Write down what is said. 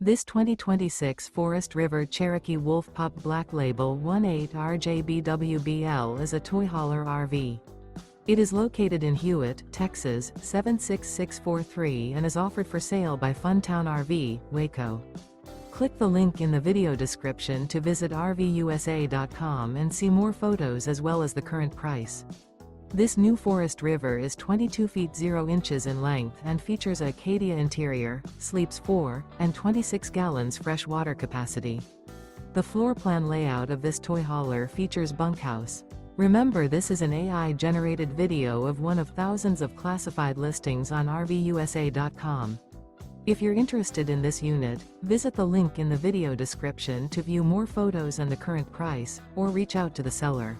This 2026 Forest River Cherokee Wolf Pup Black Label 18RJBWBL is a toy hauler RV. It is located in Hewitt, Texas 76643 and is offered for sale by Funtown RV, Waco. Click the link in the video description to visit RVUSA.com and see more photos as well as the current price. This new Forest River is 22 feet 0 inches in length and features a ACADIA interior, sleeps 4, and 26 gallons fresh water capacity. The floor plan layout of this toy hauler features bunkhouse. Remember, this is an AI-generated video of one of thousands of classified listings on RVUSA.com. If you're interested in this unit, visit the link in the video description to view more photos and the current price, or reach out to the seller.